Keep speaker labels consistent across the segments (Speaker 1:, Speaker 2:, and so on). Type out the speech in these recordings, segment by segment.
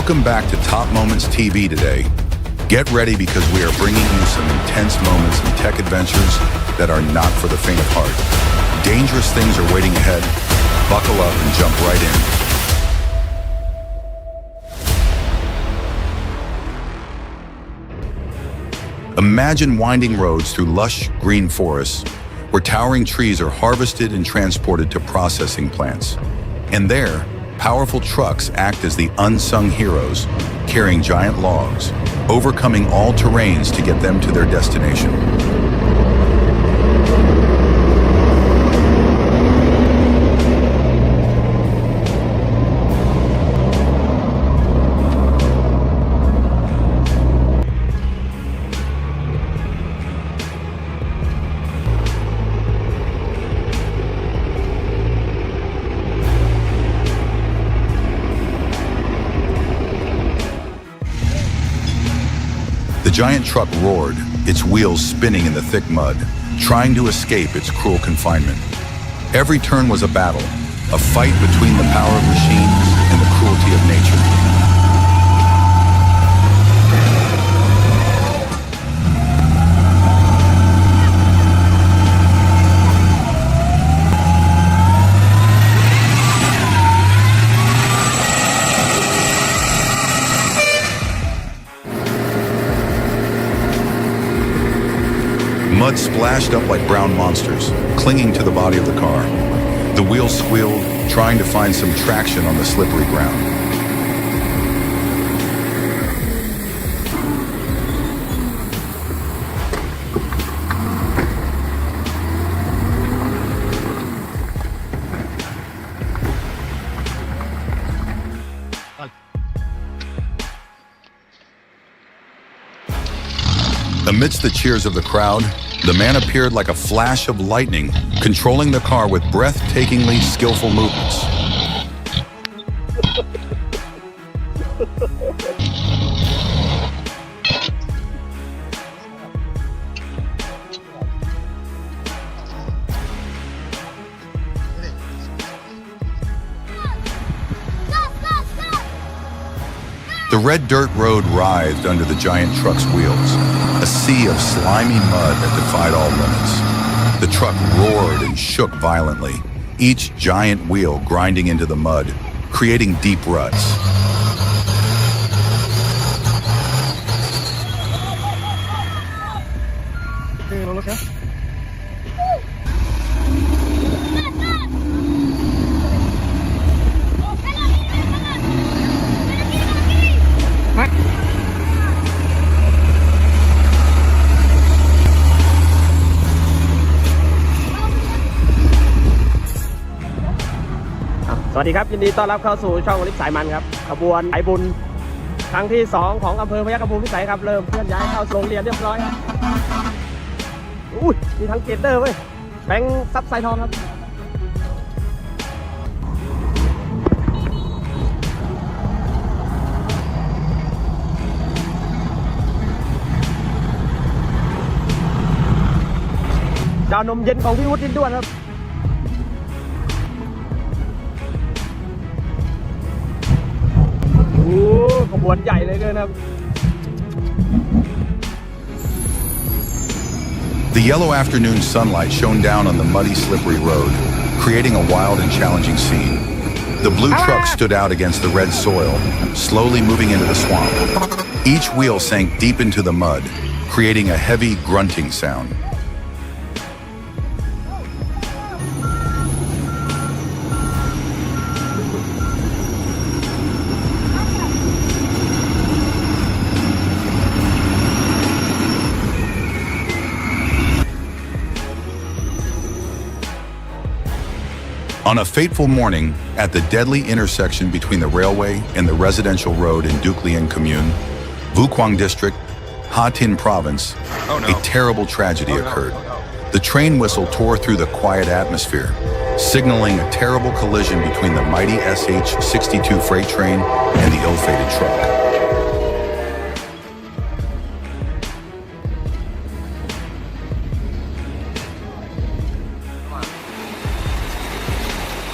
Speaker 1: Welcome back to Top Moments TV today. Get ready because we are bringing you some intense moments and tech adventures that are not for the faint of heart. Dangerous things are waiting ahead. Buckle up and jump right in. Imagine winding roads through lush green forests where towering trees are harvested and transported to processing plants. And there, powerful trucks act as the unsung heroes, carrying giant logs, overcoming all terrains to get them to their destination. The giant truck roared, its wheels spinning in the thick mud, trying to escape its cruel confinement. Every turn was a battle, a fight between the power of machines and the cruelty of nature. Mud splashed up like brown monsters, clinging to the body of the car. The wheels squealed, trying to find some traction on the slippery ground. Amidst the cheers of the crowd, the man appeared like a flash of lightning, controlling the car with breathtakingly skillful movements. The red dirt road writhed under the giant truck's wheels, a sea of slimy mud that defied all limits. The truck roared and shook violently, each giant wheel grinding into the mud, creating deep ruts.
Speaker 2: สวัสดีครับยินดีต้อนรับเข้าสู่ช่องลิฟต์สายมันครับขบวนสายบุญครั้งที่2ของอำเภอพยัคฆภูมิพิสัยครับเริ่มเคลื่อนย้ายเข้าโรงเรียนเรียบร้อยครับอุ้ยมีทั้งเกเตอร์เว้ยแบงค์ซับไซทองครับเจ้านมเย็นของพี่วุฒิด้วนครับขบวนใหญ่เลยนะครับ
Speaker 1: The yellow afternoon sunlight shone down on the muddy, slippery road, creating a wild and challenging scene. The blue truck stood out against the red soil, slowly moving into the swamp. Each wheel sank deep into the mud, creating a heavy, grunting sound. On a fateful morning, at the deadly intersection between the railway and the residential road in Duklien Commune, Vuquang District, Ha Tin Province, a terrible tragedy occurred. The train whistle tore through the quiet atmosphere, signaling a terrible collision between the mighty SH-62 freight train and the ill-fated truck.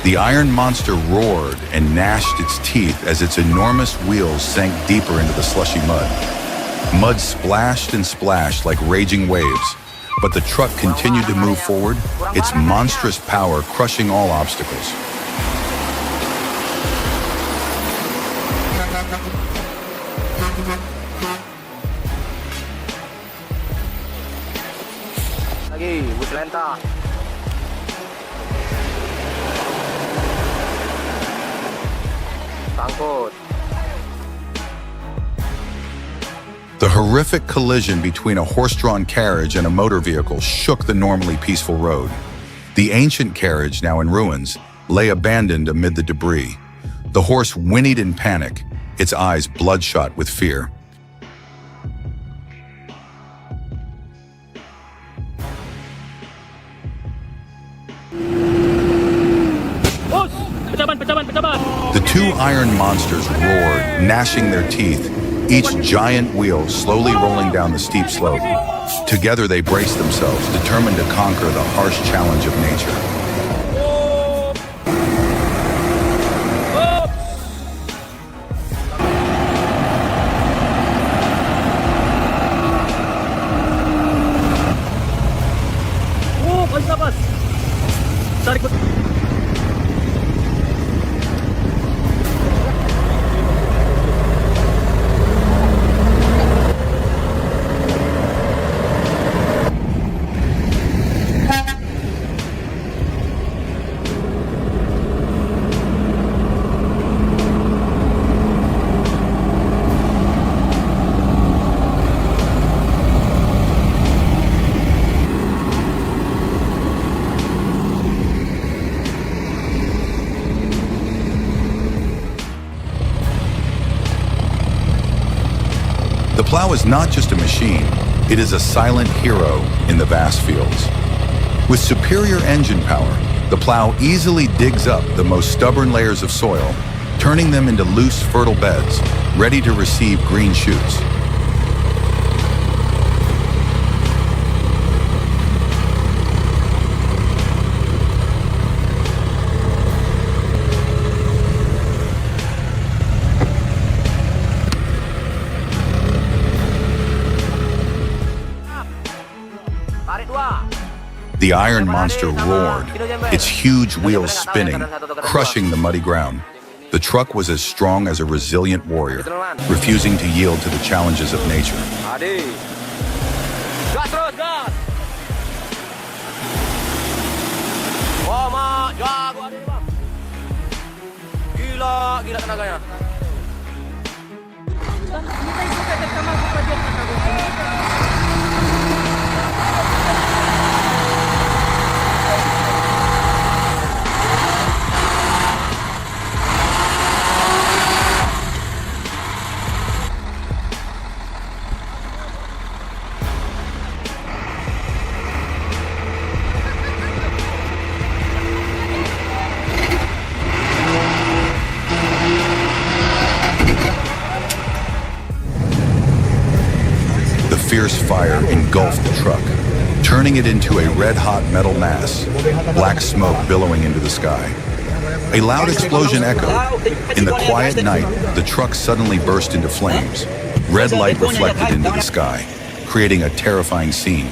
Speaker 1: The iron monster roared and gnashed its teeth as its enormous wheels sank deeper into the slushy mud. Mud splashed and splashed like raging waves, but the truck continued to move forward, its monstrous power crushing all obstacles.
Speaker 2: Lagi, bus lenta. Sangkut.
Speaker 1: The horrific collision between a horse-drawn carriage and a motor vehicle shook the normally peaceful road. The ancient carriage, now in ruins, lay abandoned amid the debris. The horse whinnied in panic, its eyes bloodshot with fear. The two iron monsters roared, gnashing their teeth, each giant wheel slowly rolling down the steep slope. Together they braced themselves, determined to conquer the harsh challenge of nature. The plow is not just a machine, it is a silent hero in the vast fields. With superior engine power, the plow easily digs up the most stubborn layers of soil, turning them into loose, fertile beds, ready to receive green shoots. The iron monster roared, its huge wheels spinning, crushing the muddy ground. The truck was as strong as a resilient warrior, refusing to yield to the challenges of nature.
Speaker 2: Gila tenaganya.
Speaker 1: Fierce fire engulfed the truck, turning it into a red-hot metal mass, black smoke billowing into the sky. A loud explosion echoed. In the quiet night, the truck suddenly burst into flames. Red light reflected into the sky, creating a terrifying scene.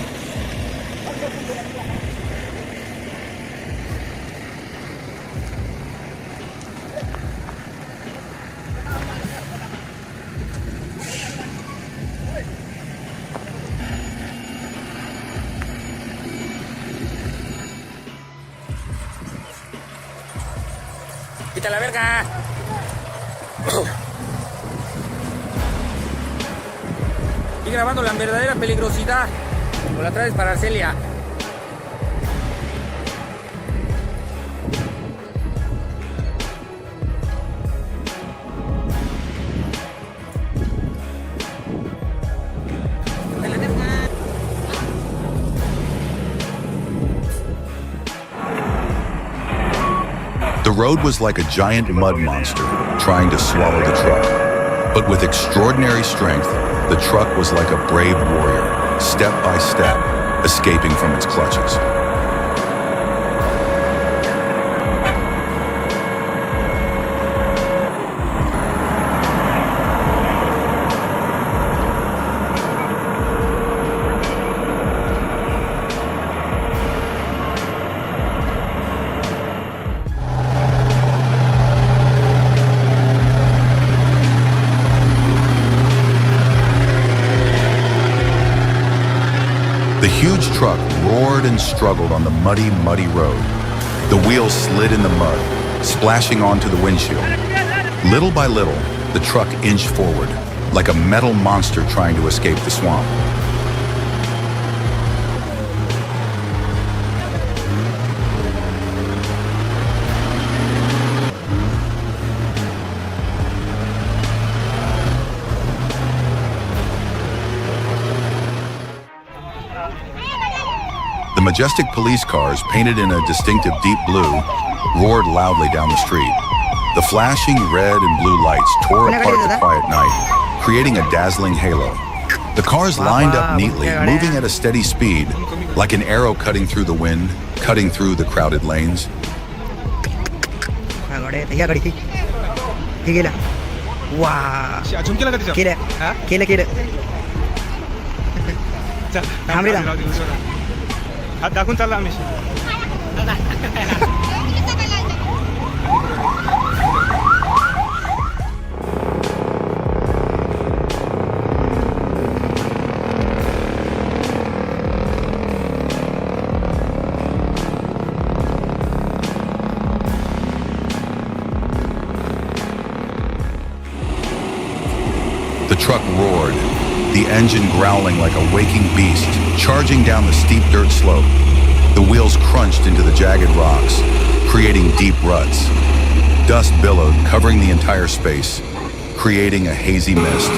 Speaker 2: Quita la verga. Y grabando la verdadera peligrosidad. Con la traes para Arcelia.
Speaker 1: The road was like a giant mud monster trying to swallow the truck. But with extraordinary strength, the truck was like a brave warrior, step by step, escaping from its clutches. huge truck roared and struggled on the muddy, muddy road. The wheels slid in the mud, splashing onto the windshield. Little by little, the truck inched forward, like a metal monster trying to escape the swamp. The majestic police cars, painted in a distinctive deep blue, roared loudly down the street. The flashing red and blue lights tore apart the quiet night, creating a dazzling halo. The cars lined up neatly, moving at a steady speed, like an arrow cutting through the wind, cutting through the crowded lanes. The truck roared, the engine growling like a waking beast, charging down the steep dirt slope. The wheels crunched into the jagged rocks, creating deep ruts. Dust billowed, covering the entire space, creating a hazy mist.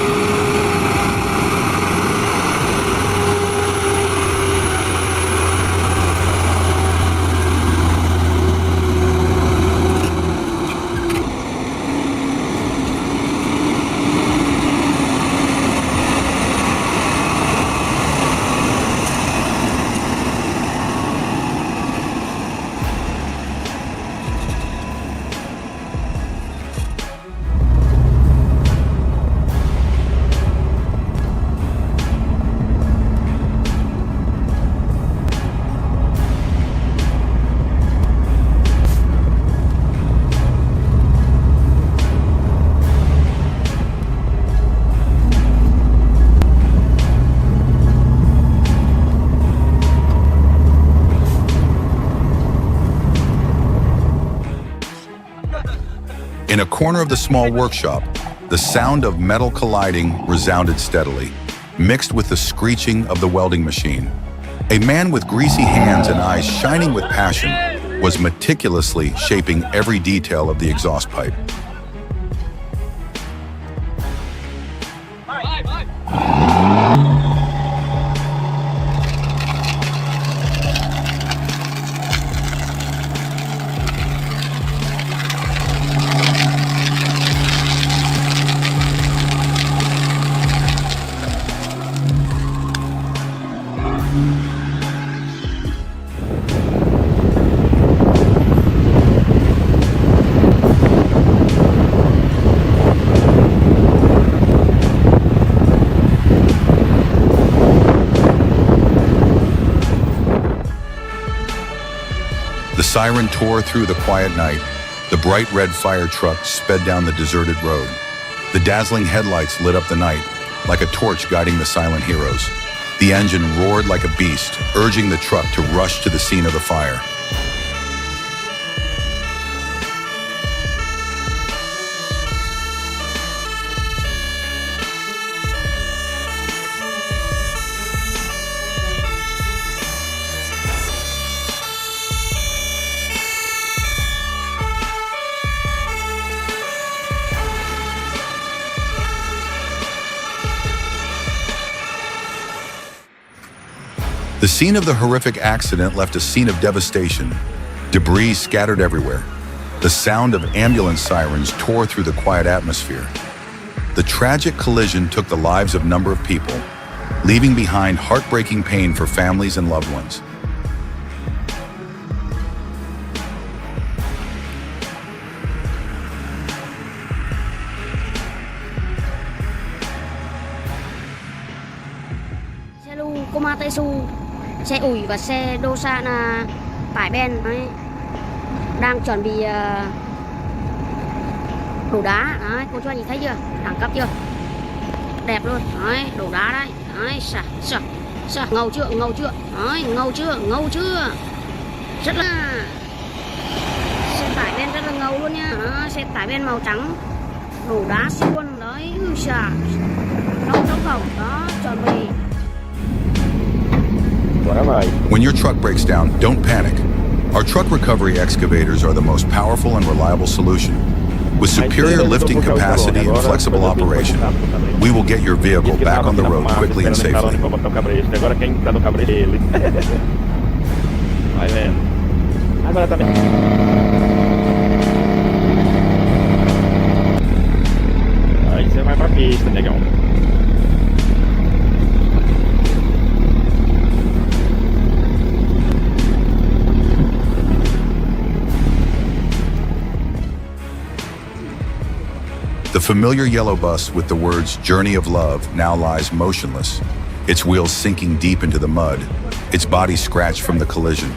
Speaker 1: In a corner of the small workshop, the sound of metal colliding resounded steadily, mixed with the screeching of the welding machine. A man with greasy hands and eyes shining with passion was meticulously shaping every detail of the exhaust pipe. The siren tore through the quiet night. The bright red fire truck sped down the deserted road. The dazzling headlights lit up the night, like a torch guiding the silent heroes. The engine roared like a beast, urging the truck to rush to the scene of the fire. The scene of the horrific accident left a scene of devastation. Debris scattered everywhere. The sound of ambulance sirens tore through the quiet atmosphere. The tragic collision took the lives of a number of people, leaving behind heartbreaking pain for families and loved ones.
Speaker 3: Xe ủi và xe đô sa là tải ben đấy, đang chuẩn bị đổ đá đấy, cô chú anh nhìn thấy chưa, đẳng cấp chưa, đẹp luôn đấy, đổ đá đấy, đấy, sạch Sao? Ngầu chưa? Ngầu chưa? Đấy, ngầu chưa? Ngầu chưa? Rất là... Xe tải bên rất là ngầu luôn nha. Đó, xe tải bên màu trắng, đổ đá xi luôn. Đấy, xà. Trong phòng, đó, chuẩn bị.
Speaker 1: When your truck breaks down, don't panic. Our truck recovery excavators are the most powerful and reliable solution. With superior lifting capacity and flexible operation, we will get your vehicle back on the road quickly and safely.
Speaker 2: Agora quem tá no cabresto é ele. Vai vendo. Agora também. Aí você vai pra pista, negão.
Speaker 1: The familiar yellow bus with the words Journey of Love now lies motionless, its wheels sinking deep into the mud, its body scratched from the collision.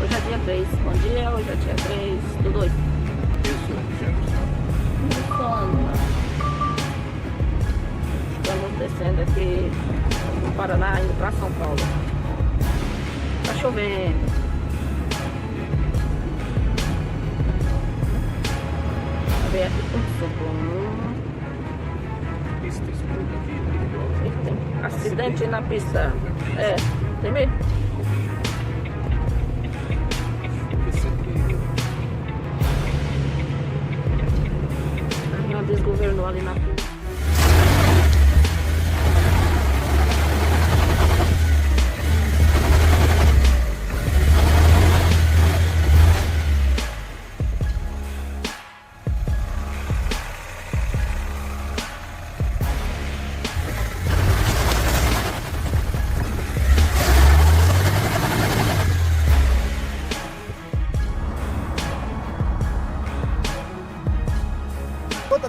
Speaker 2: Hoje é dia 3. Bom dia, hoje é dia 3 do 2. Isso, sono. Estamos descendo aqui no Paraná, indo pra São Paulo. Tá chovendo. Aberto por socorro.
Speaker 4: Pista escura aqui,
Speaker 2: Tem acidente na pista. É, tem medo? Desgovernou ali na pista.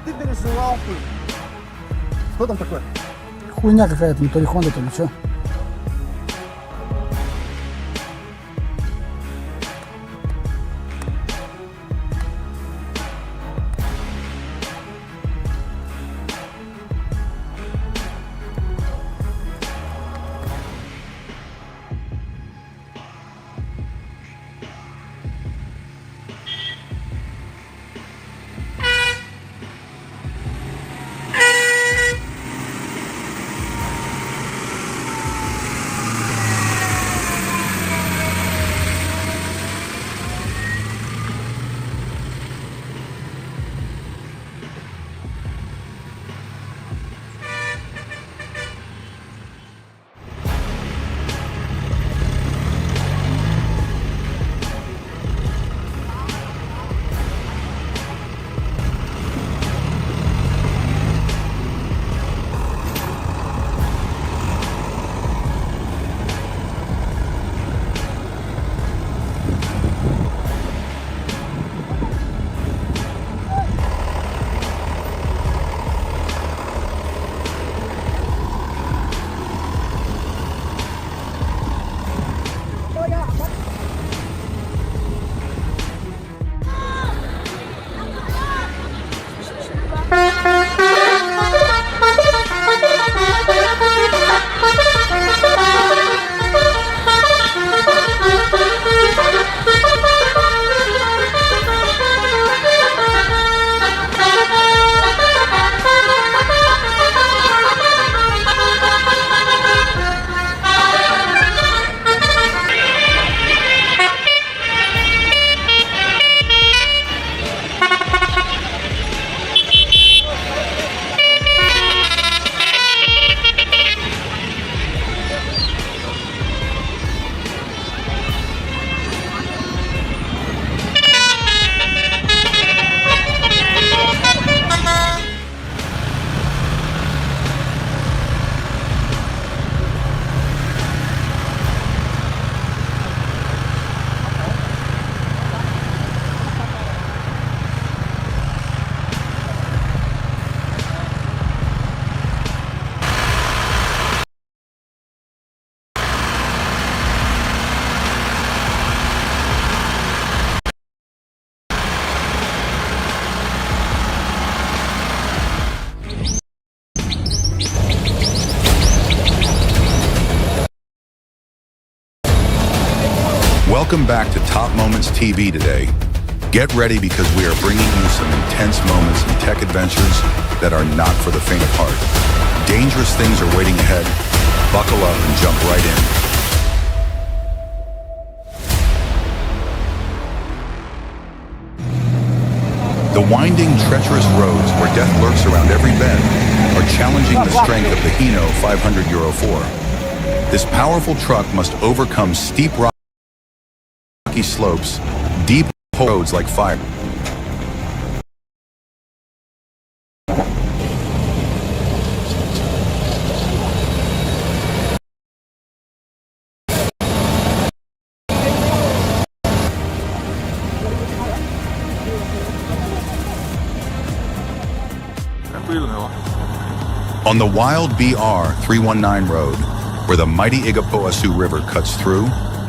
Speaker 5: Ты переживал, Что там такое?
Speaker 6: Хуйня какая-то, то ли Honda, то ли что.
Speaker 1: Welcome back to Top Moments TV today. Get ready because we are bringing you some intense moments and tech adventures that are not for the faint of heart. Dangerous things are waiting ahead. Buckle up and jump right in. The winding, treacherous roads where death lurks around every bend are challenging the strength of the Hino 500 Euro 4. This powerful truck must overcome steep rocky slopes, deep roads like fire. On the wild BR 319 road, where the mighty Igapoaçu River cuts through,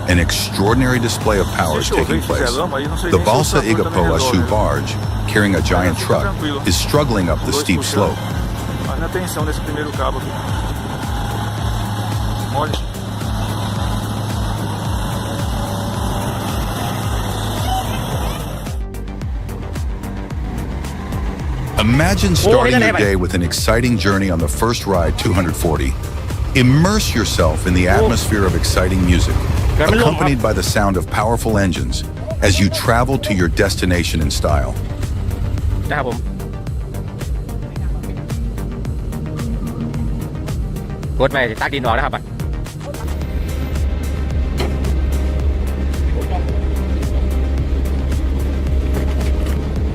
Speaker 1: an extraordinary display of power is taking place. The Balsa Igapoaçu barge, carrying a giant truck, is struggling up the steep slope. Imagine starting your day with an exciting journey on the first ride 240. Immerse yourself in the atmosphere of exciting music, accompanied by the sound of powerful engines as you travel to your destination in style.
Speaker 2: นะครับผมกดไปตักดินออกนะครับ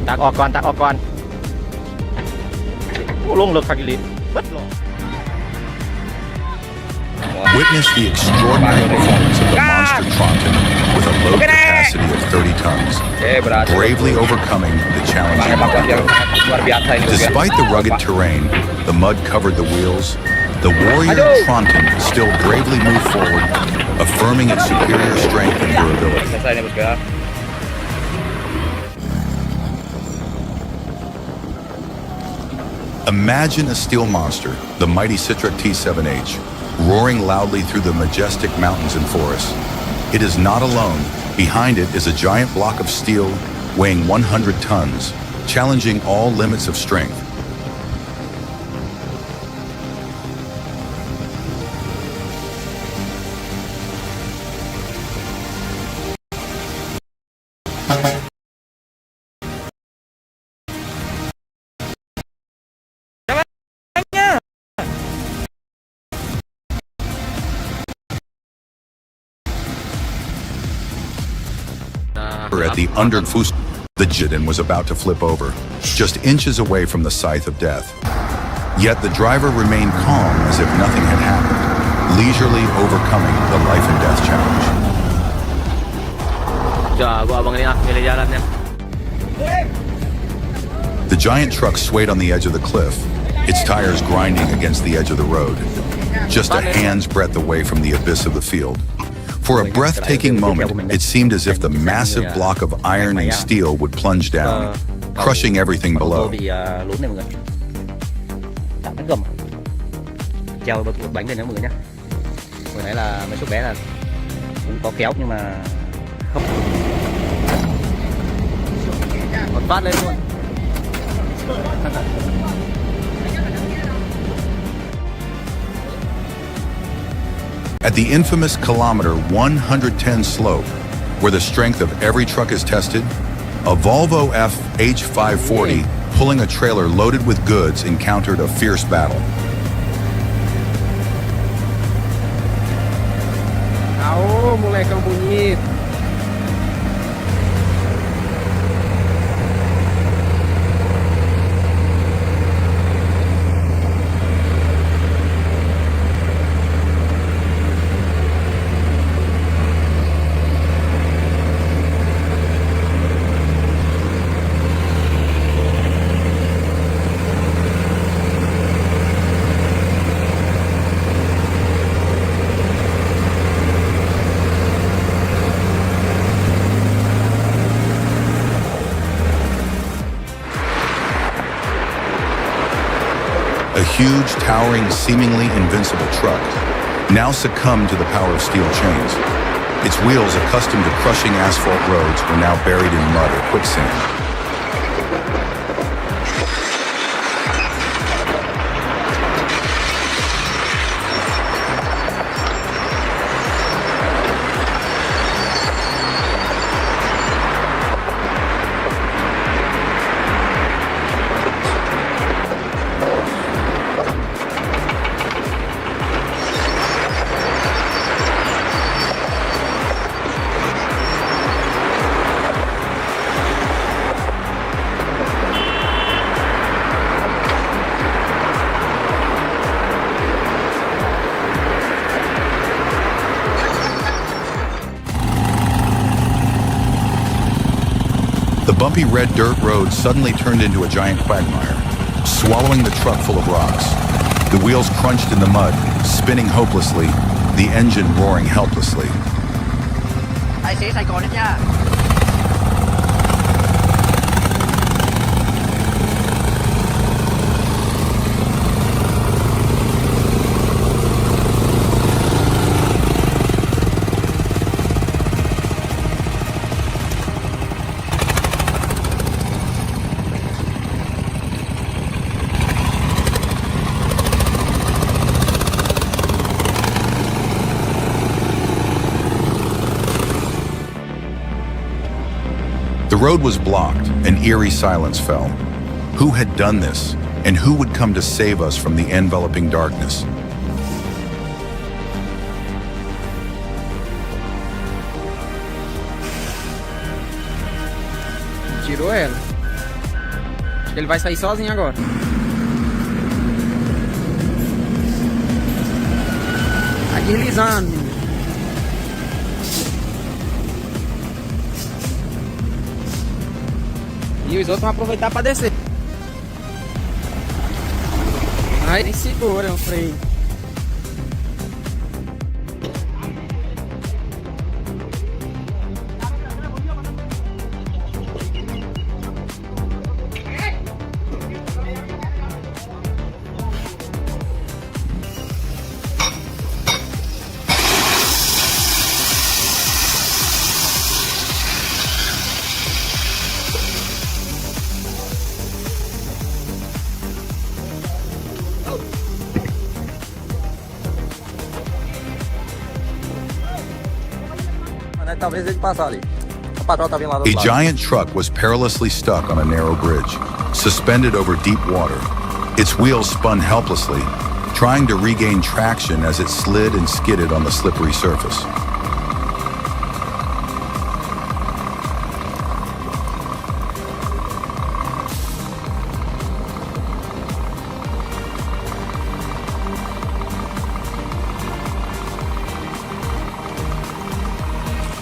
Speaker 2: ตักออกก่อนตักออกก่อนลงเลิกคักอีหลีเบิดลง
Speaker 1: Witness the extraordinary performance of the monster Tronton with a load capacity of 30 tons, bravely overcoming the challenging road. Despite the rugged terrain, the mud covered the wheels, the warrior Tronton still bravely moved forward, affirming its superior strength and durability. Imagine a steel monster, the mighty Citroën T7H, roaring loudly through the majestic mountains and forests. It is not alone. Behind it is a giant block of steel weighing 100 tons, challenging all limits of strength. At the Underfuß, the Jidin was about to flip over, just inches away from the scythe of death. Yet the driver remained calm as if nothing had happened, leisurely overcoming the life and death challenge. The giant truck swayed on the edge of the cliff, its tires grinding against the edge of the road, just a hand's breadth away from the abyss of the field. For a breathtaking moment, it seemed as if the massive block of iron and steel would plunge down, crushing everything below. At the infamous kilometer 110 slope, where the strength of every truck is tested, a Volvo FH540 pulling a trailer loaded with goods encountered a fierce battle.
Speaker 2: Molecão bonito. A huge, towering, seemingly invincible truck now succumbed to the power of steel chains.
Speaker 1: Its wheels, accustomed to crushing asphalt roads, were now buried in mud or quicksand. The bumpy red dirt road suddenly turned into a giant quagmire, swallowing the truck full of rocks. The wheels crunched in the mud, spinning hopelessly, the engine roaring helplessly.
Speaker 2: Tài xế Sài Gòn đấy nha.
Speaker 1: The road was blocked, and eerie silence fell. Who had done this, and who would come to save us from the enveloping darkness?
Speaker 7: Tirou ela. Acho que ele vai sair sozinho agora. Tá deslizando, menino. E os outros vão aproveitar para descer. Aí nem segura o freio. Talvez ele passar ali. O patrão tá vindo lá do
Speaker 1: A
Speaker 7: lado.
Speaker 1: giant truck was perilously stuck on a narrow bridge, suspended over deep water. Its wheels spun helplessly, trying to regain traction as it slid and skidded on the slippery surface.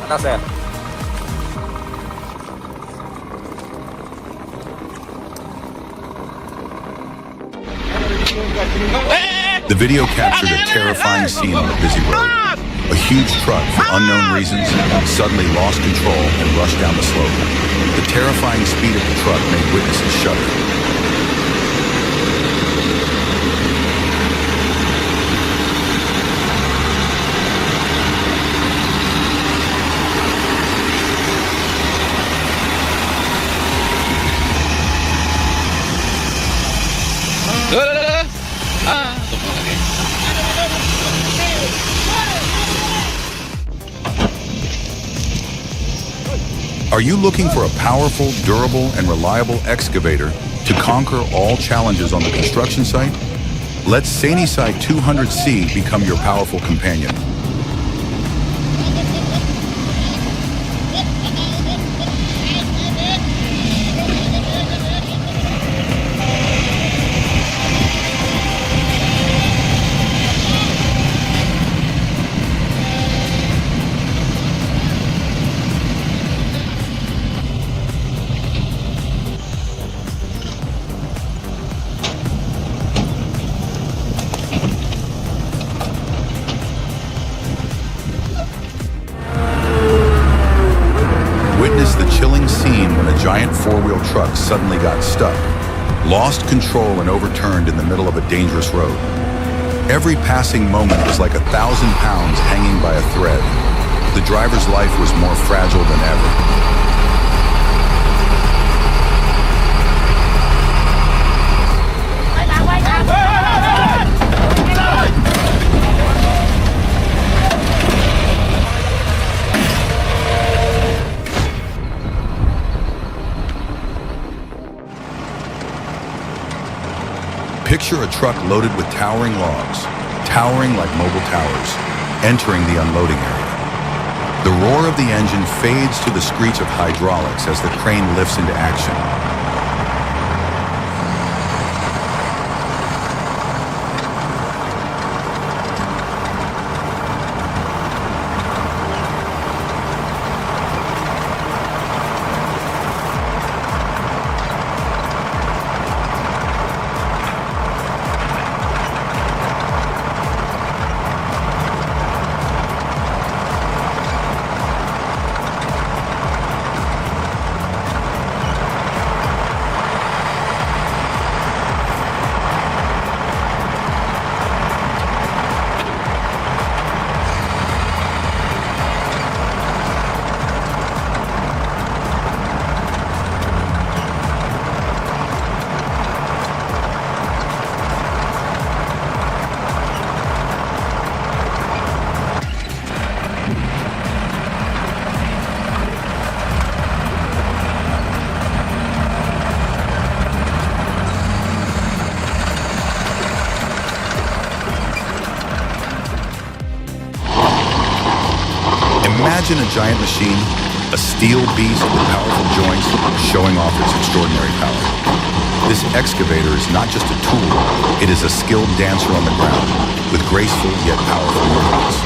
Speaker 7: Tá certo.
Speaker 1: The video captured a terrifying scene on a busy road. A huge truck, for unknown reasons, suddenly lost control and rushed down the slope. The terrifying speed of the truck made witnesses shudder. Are you looking for a powerful, durable, and reliable excavator to conquer all challenges on the construction site? Let Sunnyside 200C become your powerful companion. The chilling scene when a giant four-wheel truck suddenly got stuck, lost control and overturned in the middle of a dangerous road. Every passing moment was like 1,000 pounds hanging by a thread. the driver's life was more fragile than ever. Picture a truck loaded with towering logs, towering like mobile towers, entering the unloading area. The roar of the engine fades to the screech of hydraulics as the crane lifts into action. Imagine a giant machine, a steel beast with powerful joints, showing off its extraordinary power. This excavator is not just a tool, it is a skilled dancer on the ground, with graceful yet powerful movements.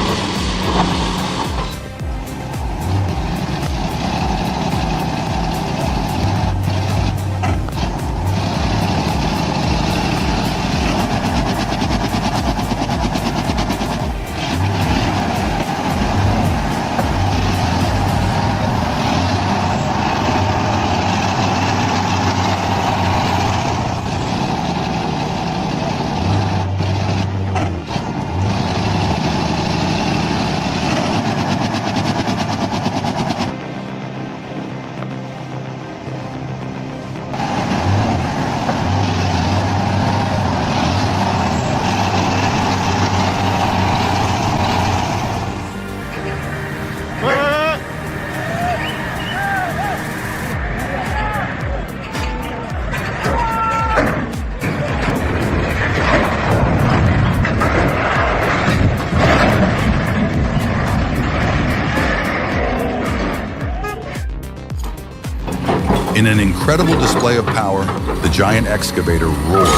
Speaker 1: In an incredible display of power, the giant excavator roared,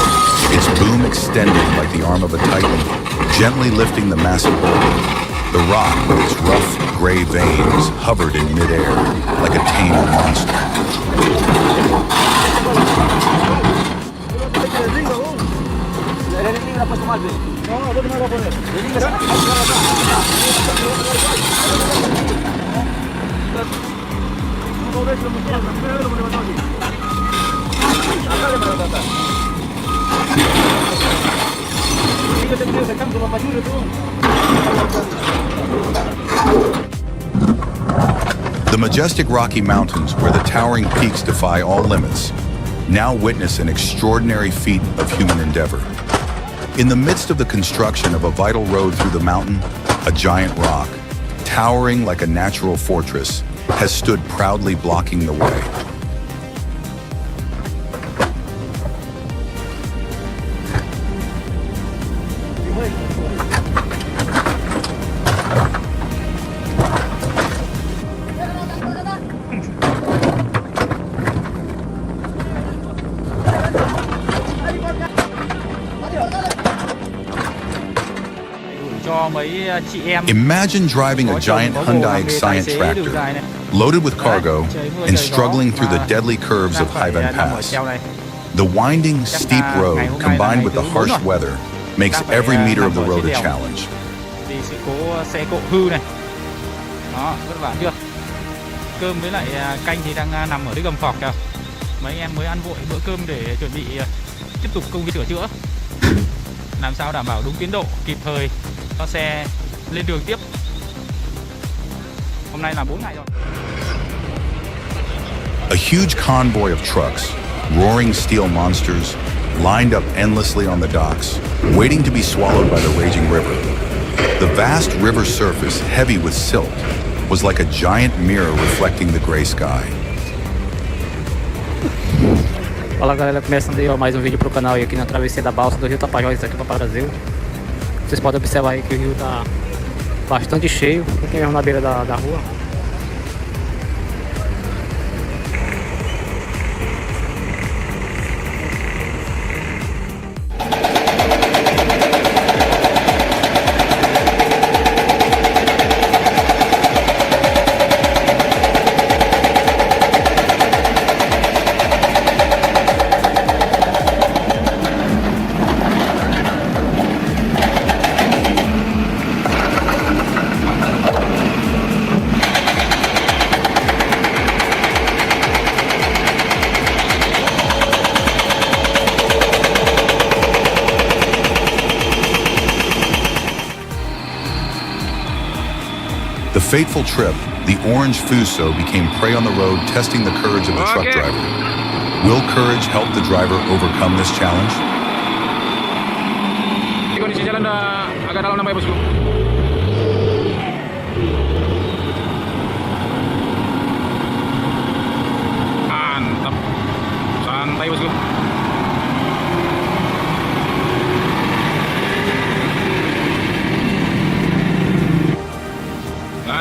Speaker 1: its boom extended like the arm of a titan, gently lifting the massive boulder. The rock, with its rough, gray veins, hovered in midair like a tamed monster. The majestic Rocky Mountains, where the towering peaks defy all limits, now witness an extraordinary feat of human endeavor. In the midst of the construction of a vital road through the mountain, a giant rock, towering like a natural fortress, has stood proudly blocking the way. Imagine driving a giant Hyundai Excavator tractor, loaded with cargo, and struggling through the deadly curves of Hyvan Pass. The winding, steep road, combined with the harsh weather, makes every meter of the road a challenge.
Speaker 7: Cơm với lại canh thì đang nằm ở cái gầm phọc kìa. Mấy em mới ăn vội bữa cơm để chuẩn bị tiếp tục công việc sửa chữa, làm sao đảm bảo đúng tiến độ, kịp thời cho xe lên đường tiếp. Hôm nay là 4 ngày rồi.
Speaker 1: A huge convoy of trucks, roaring steel monsters, lined up endlessly on the docks, waiting to be swallowed by the raging river. The vast river surface, heavy with silt, was like a giant mirror reflecting the gray sky.
Speaker 8: Fala galera, começando aí mais um vídeo pro canal aí aqui na travessia da balsa do Rio Tapajós aqui para o Brasil. Vocês podem observar aí que o rio tá bastante cheio, aqui mesmo na beira da rua.
Speaker 1: The fateful trip, the orange Fuso became prey on the road, testing the courage of the truck driver. Will courage help the driver overcome this challenge?
Speaker 7: Kondisi jalan dah agak dalam namanya bosku. Mantap, santai bosku.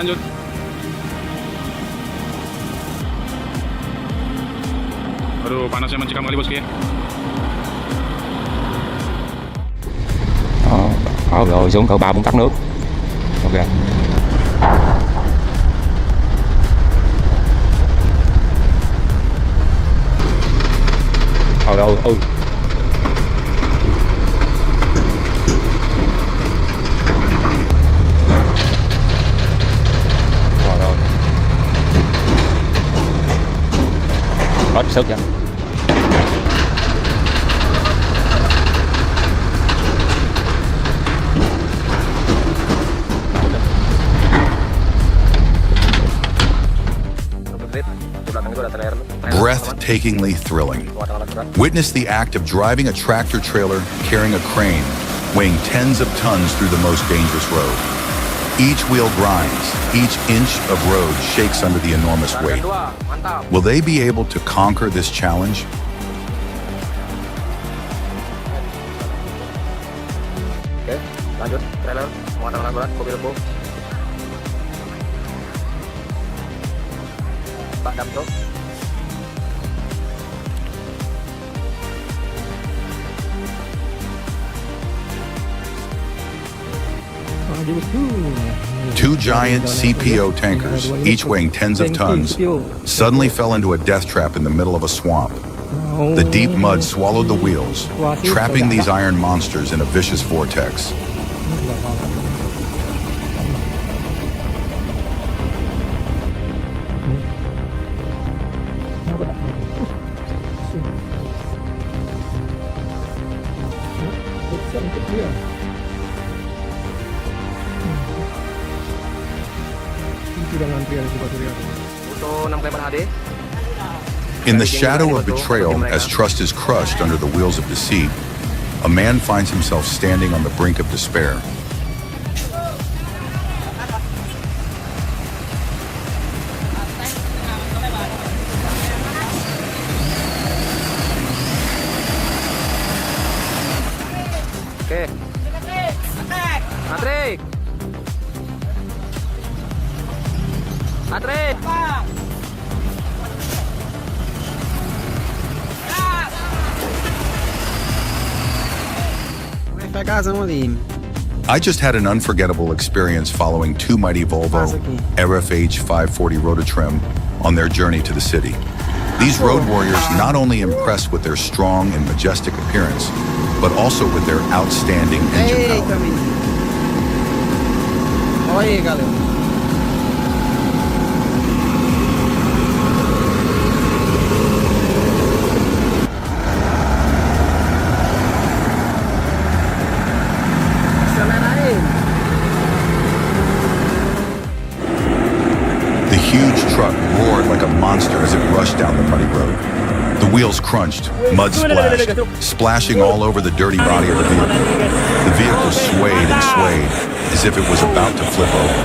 Speaker 7: Lanjut. Aduh, panasnya mencekam kali bosku ya.
Speaker 4: Rồi xuống cỡ 3-4 tắc nước. Ok. Rồi. Hết sức vậy.
Speaker 1: Breathtakingly thrilling. Witness the act of driving a tractor trailer carrying a crane, weighing tens of tons through the most dangerous road. Each wheel grinds, each inch of road shakes under the enormous weight. Will they be able to conquer this challenge?
Speaker 2: Oke, lanjut trailer muatan alat berat mobil lembu. Pak Damto.
Speaker 1: Two giant CPO tankers, each weighing tens of tons, suddenly fell into a death trap in the middle of a swamp. The deep mud swallowed the wheels, trapping these iron monsters in a vicious vortex. In the shadow of betrayal, as trust is crushed under the wheels of deceit, a man finds himself standing on the brink of despair.
Speaker 2: Oke. Patrick. Patrick.
Speaker 1: I just had an unforgettable experience following two mighty Volvo RFH 540 Rototrim on their journey to the city. These road warriors not only impress with their strong and majestic appearance, but also with their outstanding engine power. roared like a monster as it rushed down the muddy road. The wheels crunched, mud splashed, splashing all over the dirty body of the vehicle. The vehicle swayed and swayed as if it was about to flip over.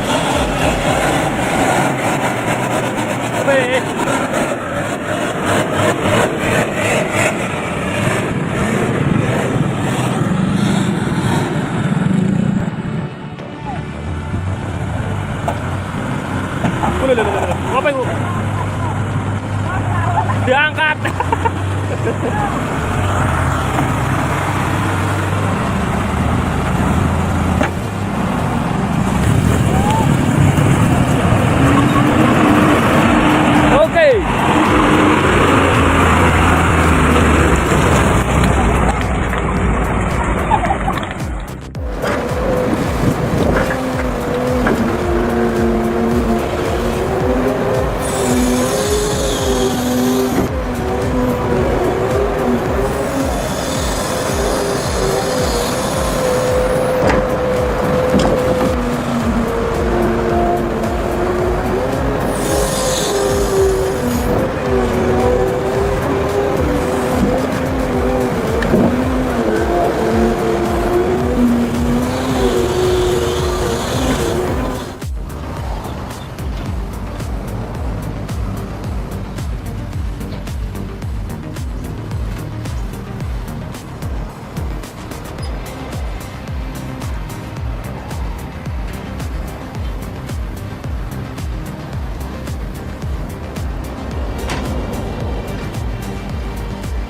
Speaker 2: Diangkat. Oke.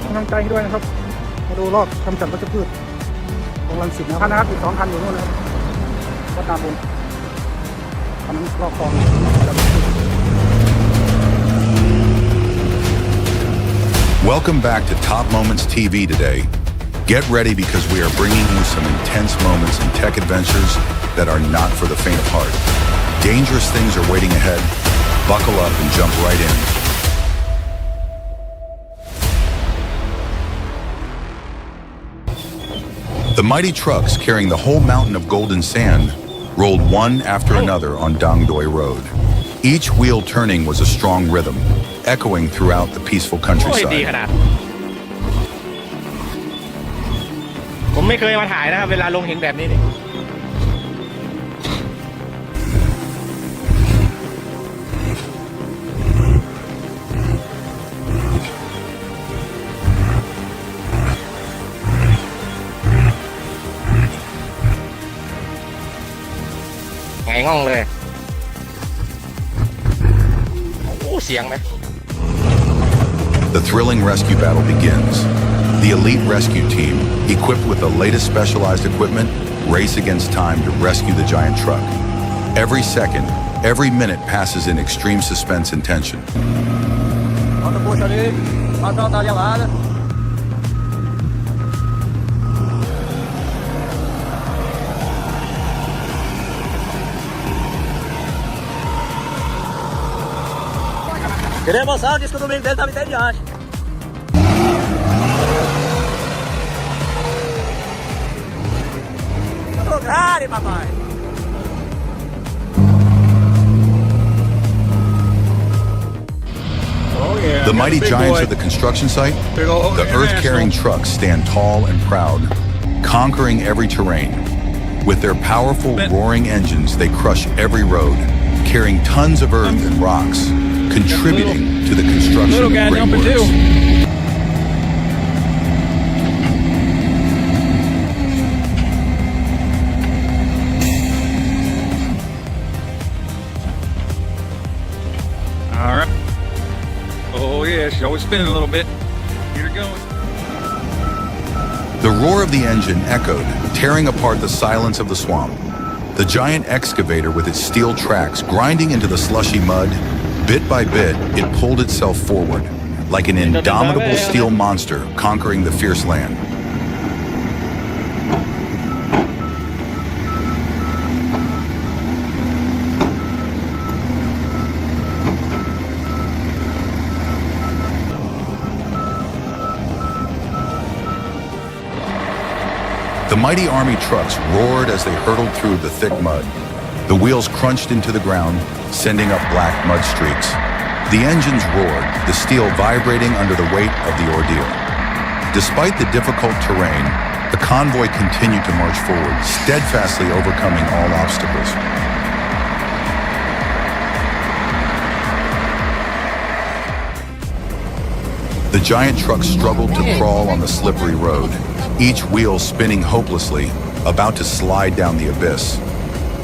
Speaker 6: กำลังใจให้ด้วยนะครับมาดูรอบกำจัดวัชพืชของรังสิตนะครับอีก2 คันอยู่นู่นนะครับก็ตามผมทำรอบคลอง
Speaker 1: Welcome back to Top Moments TV today. Get ready because we are bringing you some intense moments and tech adventures that are not for the faint of heart. Dangerous things are waiting ahead. Buckle up and jump right in. The mighty trucks carrying the whole mountain of golden sand rolled one after another on Dang Doi Road. Each wheel turning was a strong rhythm, echoing throughout the peaceful
Speaker 2: โอ้ย
Speaker 1: countryside.
Speaker 2: ดีขนาดผมไม่เคยมาถ่ายนะครับเวลาลงเห็นแบบนี้นี่ไงง่องเลยโอ้เสียงไหม
Speaker 1: The thrilling rescue battle begins. The elite rescue team, equipped with the latest specialized equipment, race against time to rescue the giant truck. Every second, every minute passes in extreme suspense and tension.
Speaker 2: Queremos áudios que o domingo dele tá me de viagem. Lugar, papai.
Speaker 1: The mighty giants of the construction site, the earth-carrying trucks stand tall and proud, conquering every terrain. With their powerful, roaring engines, they crush every road, carrying tons of earth and rocks, contributing to the construction of great works.
Speaker 7: All right. Oh yeah, she's always spinning a little bit. Get her going.
Speaker 1: The roar of the engine echoed, tearing apart the silence of the swamp. The giant excavator with its steel tracks grinding into the slushy mud, bit by bit, it pulled itself forward, like an indomitable steel monster conquering the fierce land. The mighty army trucks roared as they hurtled through the thick mud. The wheels crunched into the ground, sending up black mud streaks. The engines roared, the steel vibrating under the weight of the ordeal. Despite the difficult terrain, the convoy continued to march forward, steadfastly overcoming all obstacles. The giant truck struggled to crawl on the slippery road, each wheel spinning hopelessly, about to slide down the abyss.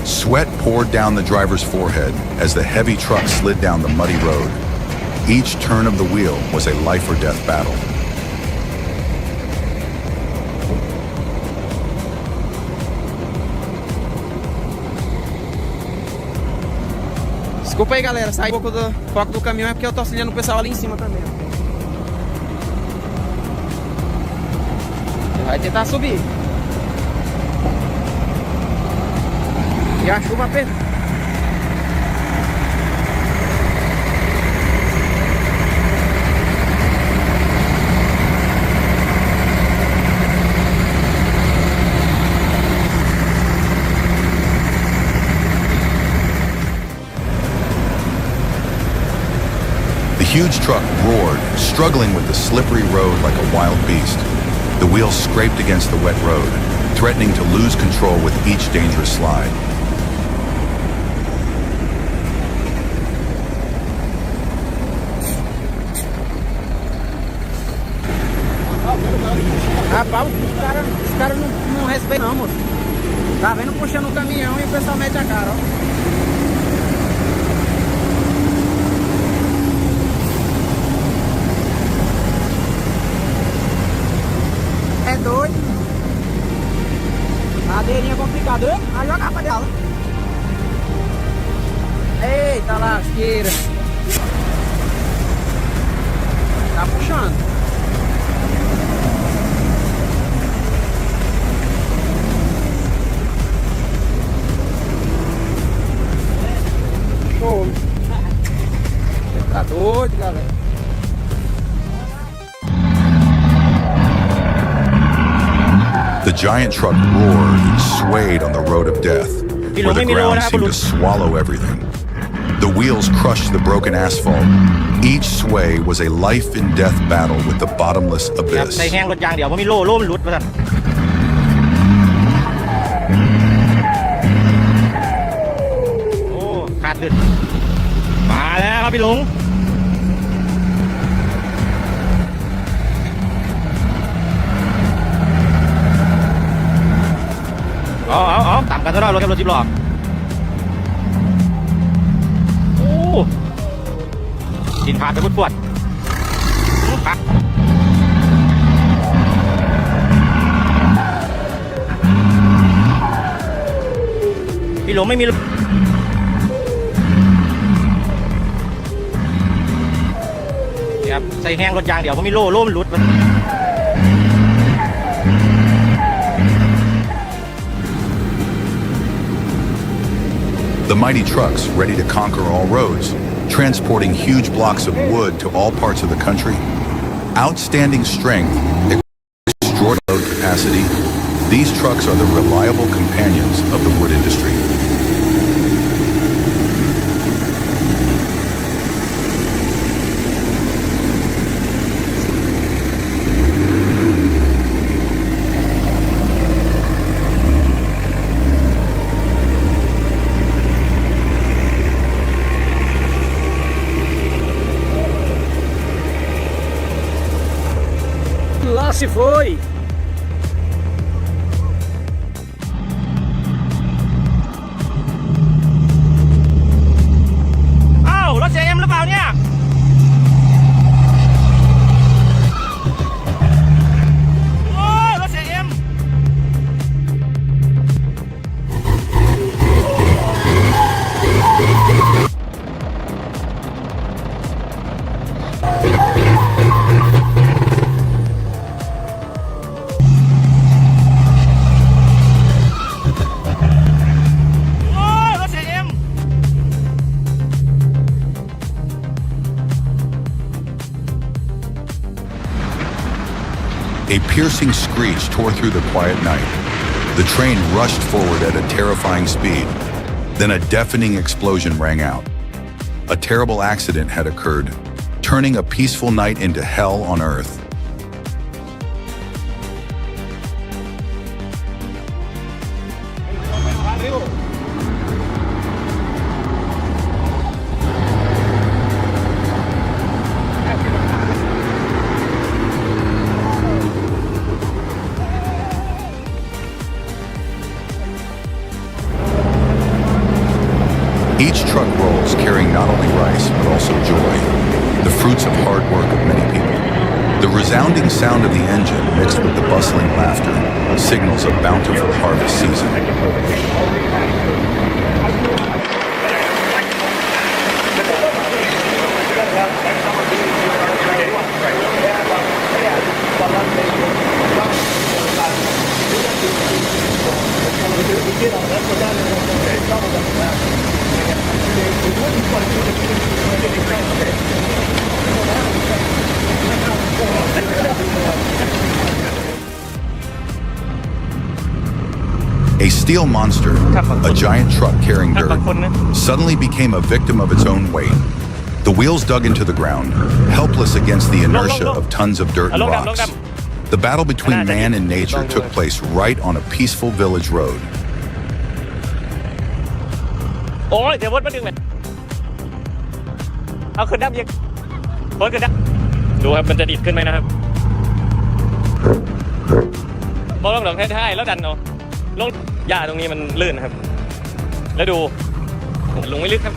Speaker 1: Sweat poured down the driver's forehead as the heavy truck slid down the muddy road. Each turn of the wheel was a life or death battle.
Speaker 2: Desculpa aí, galera, sair um pouco do foco do caminhão é porque eu tô auxiliando o pessoal ali em cima também. Vai tentar subir. E a chuva aperta.
Speaker 1: The huge truck roared, struggling with the slippery road like a wild beast. The wheels scraped against the wet road, threatening to lose control with each dangerous slide.
Speaker 2: Rapaz, os caras não respeitam não, moço. Tá vendo puxando o caminhão e o pessoal mete a cara, ó. É doido. Madeirinha complicada. Vai jogar pra dela. Eita lasqueira. Tá puxando. Show. Tá doido, galera.
Speaker 1: The giant truck roared and swayed on the road of death, where the ground seemed to swallow everything. The wheels crushed the broken asphalt. Each sway was a life and death battle with the bottomless abyss.
Speaker 2: ใส่แห้งรถยางเดี๋ยวมันมีโล่มันหลุดมาสั่นโอ้ขาดดึดมาแล้วครับพี่ลุงเอาต่ำกันซะหน่อยรถกับรถจิบหลอกโอ้ดินขาดจะปวดปักพี่หลงไม่มีครับใส่แห้งรถยางเดี๋ยวมันมีโล่มันหลุดมัน
Speaker 1: The mighty trucks, ready to conquer all roads, transporting huge blocks of wood to all parts of the country. Outstanding strength, extraordinary load capacity, these trucks are the reliable companions of the wood industry.
Speaker 8: Lá se foi!
Speaker 2: Áo, nó chạy em nó vào nha. Ôi, nó chạy em.
Speaker 1: A piercing screech tore through the quiet night. The train rushed forward at a terrifying speed. Then a deafening explosion rang out. A terrible accident had occurred, turning a peaceful night into hell on earth. Each truck rolls carrying not only rice, but also joy, the fruits of hard work of many people. The resounding sound of the engine mixed with the bustling laughter signals a bountiful harvest season. A steel monster, a giant truck carrying dirt, suddenly became a victim of its own weight. The wheels dug into the ground, helpless against the inertia of tons of dirt and rocks. The battle between man and nature took place right on a peaceful village road.
Speaker 2: โอ้ยเดี๋ยววนมาดึงเลยเอาขึ้นดับยิงวนขึ้นดับดูครับมันจะดีดขึ้นไหมนะครับบอลลงหลงท้ายๆแล้วดันเอาลงหญ้าตรงนี้มันลื่นนะครับแล้วดูลงไม่ลึกครับ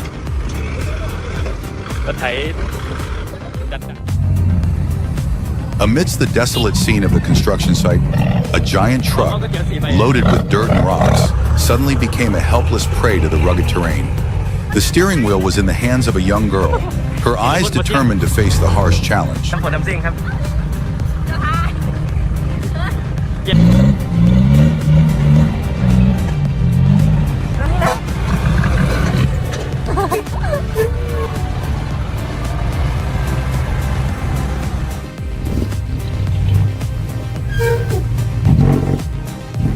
Speaker 2: รถไถดัน
Speaker 1: Amidst the desolate scene of the construction site, a giant truck, loaded with dirt and rocks, suddenly became a helpless prey to the rugged terrain. The steering wheel was in the hands of a young girl, her eyes determined to face the harsh challenge.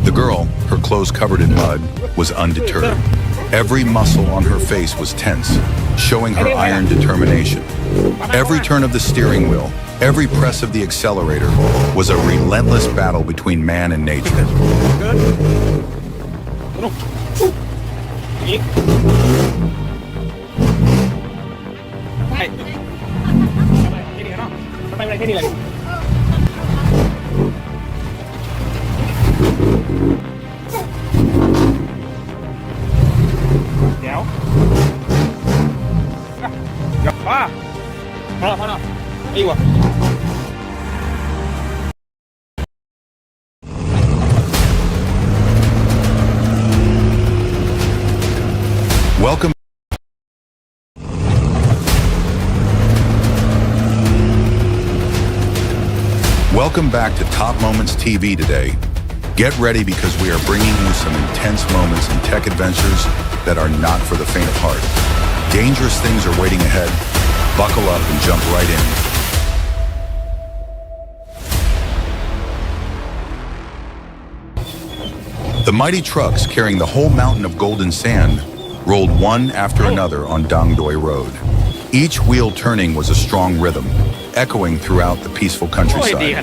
Speaker 1: The girl, her clothes covered in mud, was undeterred. Every muscle on her face was tense, showing her iron determination. Every turn of the steering wheel, every press of the accelerator was a relentless battle between man and nature. Welcome. Welcome back to Top Moments TV today. Get ready because we are bringing you some intense moments and tech adventures that are not for the faint of heart. Dangerous things are waiting ahead. Buckle up and jump right in. The mighty trucks carrying the whole mountain of golden sand rolled one after another on Dang Doi Road. Each wheel turning was a strong rhythm, echoing throughout the peaceful countryside.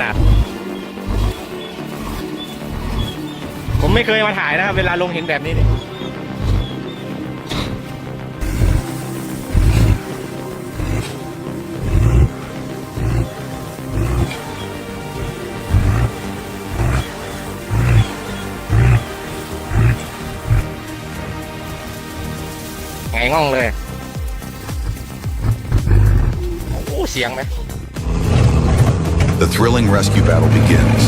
Speaker 2: ผมไม่เคยมาถ่ายนะครับเวลาลงเห็นแบบนี้เนี่ยไงง่องเลยโอ้เสียงไหม
Speaker 1: The thrilling rescue battle begins.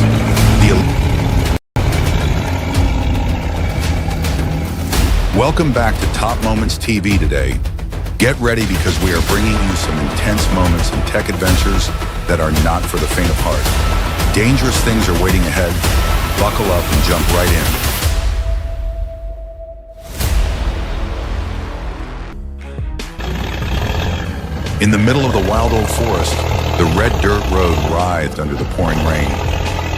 Speaker 1: Welcome back to Top Moments TV today. Get ready because we are bringing you some intense moments and tech adventures that are not for the faint of heart. Dangerous things are waiting ahead. Buckle up and jump right in. In the middle of the wild old forest, the red dirt road writhed under the pouring rain,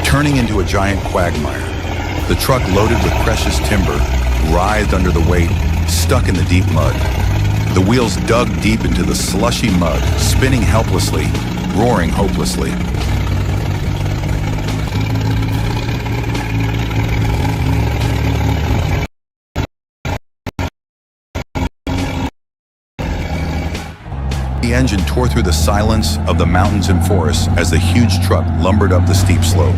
Speaker 1: turning into a giant quagmire. The truck loaded with precious timber writhed under the weight, stuck in the deep mud. The wheels dug deep into the slushy mud, spinning helplessly, roaring hopelessly. The engine tore through the silence of the mountains and forests as the huge truck lumbered up the steep slope.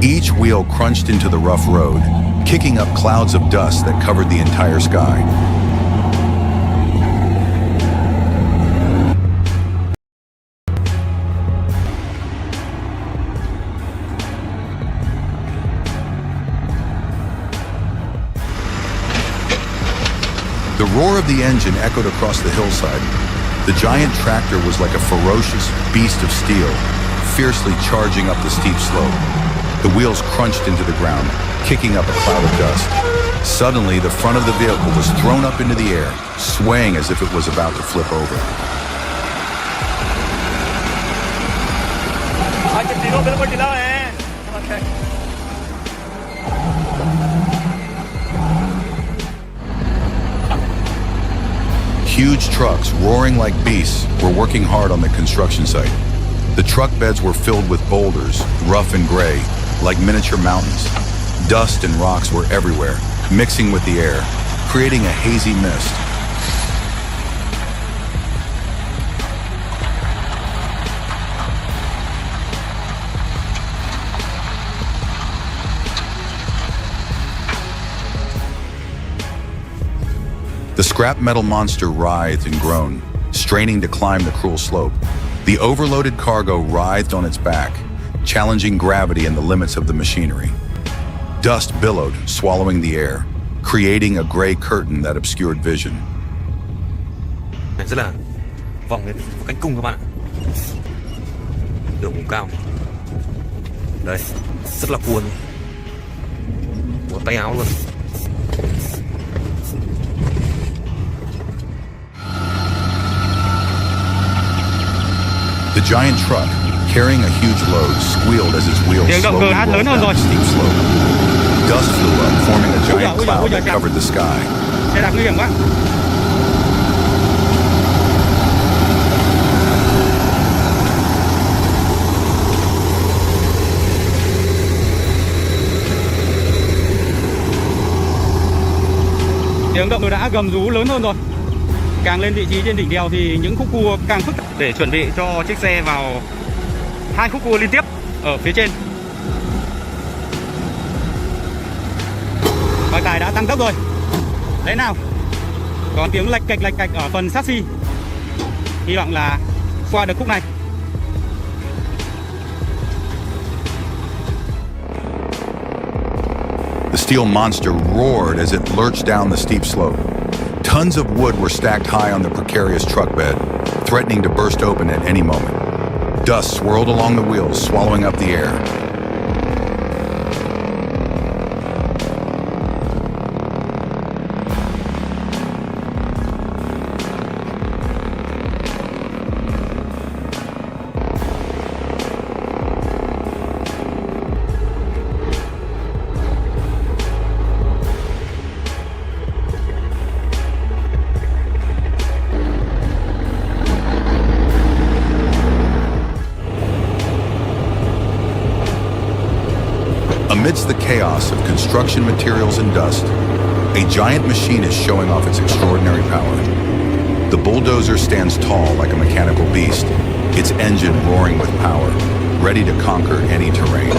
Speaker 1: Each wheel crunched into the rough road, kicking up clouds of dust that covered the entire sky. The roar of the engine echoed across the hillside. The giant tractor was like a ferocious beast of steel, fiercely charging up the steep slope. The wheels crunched into the ground, kicking up a cloud of dust. Suddenly, the front of the vehicle was thrown up into the air, swaying as if it was about to flip over. Huge trucks, roaring like beasts, were working hard on the construction site. The truck beds were filled with boulders, rough and gray, like miniature mountains. Dust and rocks were everywhere, mixing with the air, creating a hazy mist. The scrap metal monster writhed and groaned, straining to climb the cruel slope. The overloaded cargo writhed on its back, challenging gravity and the limits of the machinery. Dust billowed, swallowing the air, creating a gray curtain that obscured vision.
Speaker 9: Rất là vòng lên cánh cung các bạn ạ. Đường vùng cao. Đây, rất là cuốn. Một tay áo luôn.
Speaker 1: The giant truck, carrying a huge load, squealed as its wheels slowly rolled down the steep slope. Dust flew up, forming a giant cloud that covered the sky.
Speaker 7: Xe đạp nguy hiểm quá. Tiếng động đã gầm rú lớn hơn rồi. Càng lên vị trí trên đỉnh đèo thì những khúc cua càng phức tạp. Để chuẩn bị cho chiếc xe vào 2 khúc cua liên tiếp ở phía trên. Bãi cày đã tăng tốc rồi. Đấy nào. Còn tiếng lạch cạch ở phần chassis. Hy vọng là qua được khúc này.
Speaker 1: The steel monster roared as it lurched down the steep slope. Tons of wood were stacked high on the precarious truck bed, threatening to burst open at any moment. Dust swirled along the wheels, swallowing up the air. Amidst the chaos of construction materials and dust, a giant machine is showing off its extraordinary power. The bulldozer stands tall like a mechanical beast, its engine roaring with power, ready to conquer any terrain.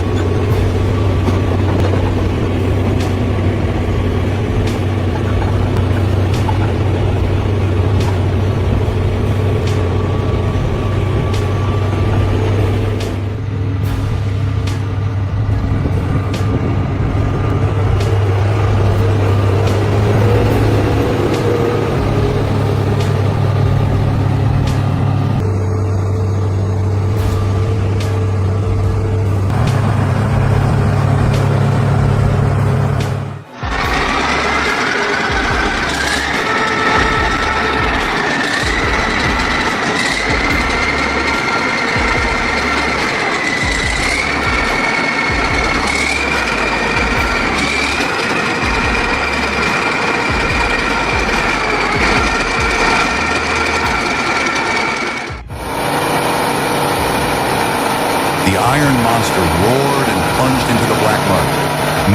Speaker 1: The iron monster roared and plunged into the black mud.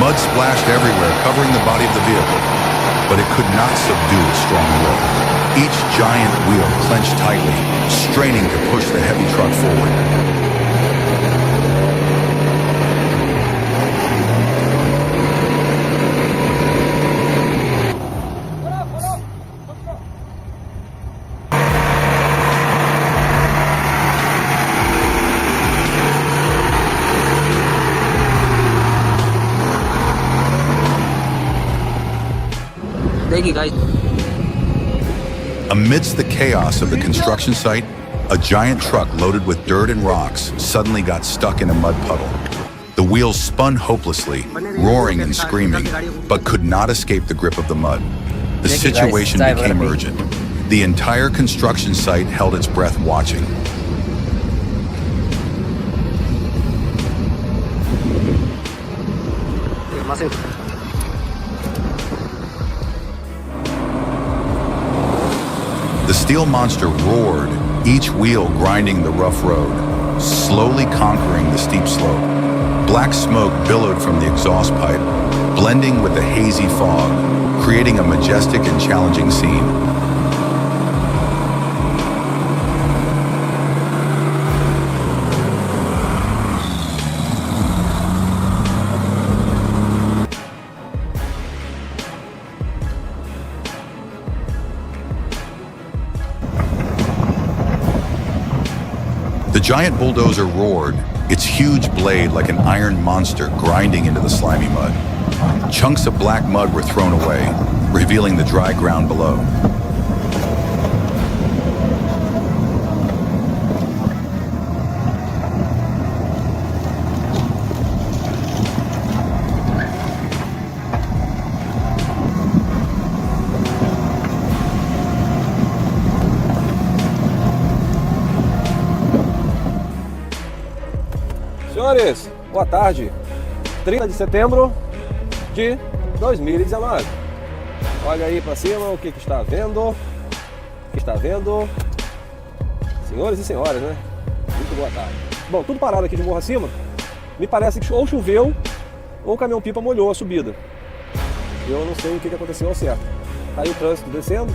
Speaker 1: Mud splashed everywhere, covering the body of the vehicle. But it could not subdue its strong will. Each giant wheel clenched tightly, straining to push the heavy truck forward. Amidst the chaos of the construction site, a giant truck loaded with dirt and rocks suddenly got stuck in a mud puddle. The wheels spun hopelessly, roaring and screaming, but could not escape the grip of the mud. The situation became urgent. The entire construction site held its breath watching. The steel monster roared, each wheel grinding the rough road, slowly conquering the steep slope. Black smoke billowed from the exhaust pipe, blending with the hazy fog, creating a majestic and challenging scene. The giant bulldozer roared, its huge blade like an iron monster grinding into the slimy mud. Chunks of black mud were thrown away, revealing the dry ground below.
Speaker 10: Senhores, boa tarde. 30 de setembro de 2019. Olha aí para cima o que está vendo. O que está vendo? Senhores e senhoras, né? Muito boa tarde. Bom, tudo parado aqui de morro acima. Me parece que ou choveu ou o caminhão-pipa molhou a subida. Eu não sei o que aconteceu ao certo. Tá aí o trânsito descendo.